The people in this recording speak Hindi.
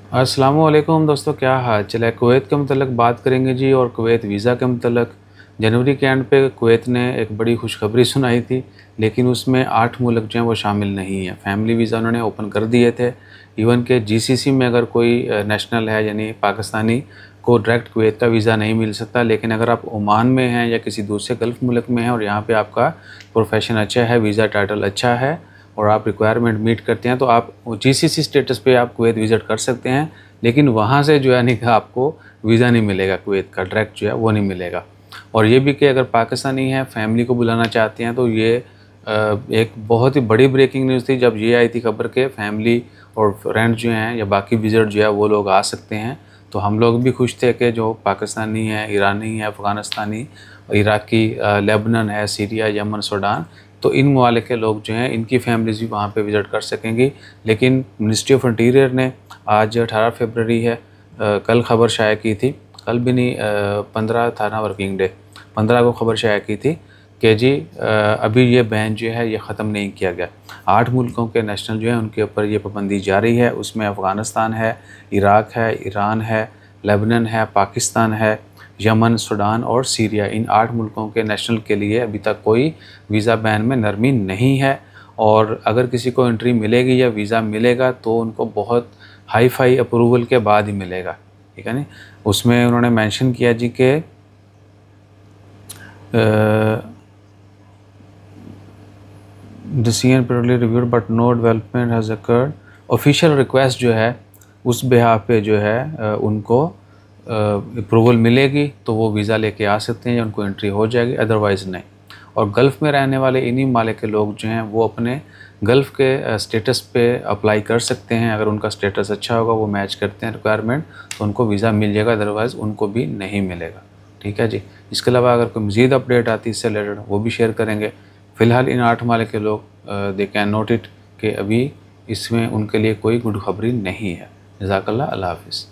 अस्सलामुअलैकुम दोस्तों, क्या हाल चल है। कुवैत के मतलब बात करेंगे जी। और कुवैत वीज़ा के मतलब जनवरी के एंड पे कुवैत ने एक बड़ी खुशखबरी सुनाई थी, लेकिन उसमें 8 मुल्क जो हैं वो शामिल नहीं है। फैमिली वीज़ा उन्होंने ओपन कर दिए थे। इवन के जीसीसी में अगर कोई नेशनल है यानी पाकिस्तानी को डायरेक्ट कुवैत का वीज़ा नहीं मिल सकता, लेकिन अगर आप ओमान में हैं या किसी दूसरे गल्फ़ मुल्क में हैं और यहाँ पर आपका प्रोफेशन अच्छा है, वीज़ा टाइटल अच्छा है और आप रिक्वायरमेंट मीट करते हैं, तो आप जीसीसी स्टेटस पे आप कुवैत विज़िट कर सकते हैं। लेकिन वहाँ से जो है नहीं आपको वीज़ा नहीं मिलेगा, कुवैत का डायरेक्ट जो है वो नहीं मिलेगा। और ये भी कि अगर पाकिस्तानी हैं फैमिली को बुलाना चाहते हैं, तो ये एक बहुत ही बड़ी ब्रेकिंग न्यूज़ थी जब ये आई थी खबर के फैमिली और फ्रेंड जो हैं या बाकी विज़िट जो है वो लोग आ सकते हैं। तो हम लोग भी खुश थे कि जो पाकिस्तानी है, ईरानी है, अफ़गानिस्तानी, इराकी, लेबनान है, सीरिया, यमन, सूडान, तो इन ममालिक के लोग जो हैं इनकी फैमिलीज़ भी वहाँ पे विज़िट कर सकेंगी। लेकिन मिनिस्ट्री ऑफ इंटीरियर ने आज 18 फरवरी है, कल खबर शाया की थी, कल भी नहीं, 15 था ना वर्किंग डे, 15 को खबर शाया की थी कि जी अभी ये बैन जो है ये ख़त्म नहीं किया गया। 8 मुल्कों के नेशनल जो है उनके ऊपर ये पाबंदी जारी है। उसमें अफ़गानिस्तान है, इराक है, ईरान है, लेबनान है, पाकिस्तान है, यमन, सूडान और सीरिया, इन 8 मुल्कों के नेशनल के लिए अभी तक कोई वीज़ा बैन में नरमी नहीं है। और अगर किसी को एंट्री मिलेगी या वीज़ा मिलेगा तो उनको बहुत हाई फाई अप्रूवल के बाद ही मिलेगा, ठीक है नहीं। उसमें उन्होंने मेंशन किया जी कि decision periodically reviewed but no development has occurred. Official request जो है उस बिहाफ पे जो है उनको अप्रूवल मिलेगी तो वो वीज़ा लेके आ सकते हैं या उनको एंट्री हो जाएगी, अदरवाइज़ नहीं। और गल्फ़ में रहने वाले इन्हीं मालिक के लोग जो हैं वो अपने गल्फ़ के स्टेटस पे अप्लाई कर सकते हैं। अगर उनका स्टेटस अच्छा होगा, वो मैच करते हैं रिक्वायरमेंट, तो उनको वीज़ा मिल जाएगा, अदरवाइज़ उनको भी नहीं मिलेगा, ठीक है जी। इसके अलावा अगर कोई मज़ीद अपडेट आती है इससे रिलेटेड वो भी शेयर करेंगे। फ़िलहाल इन 8 मालिक के लोग दे कैन नोट इट कि अभी इसमें उनके लिए कोई गुड खबरी नहीं है। जज़ाकल्लाह, अल्लाह हाफ़िज़।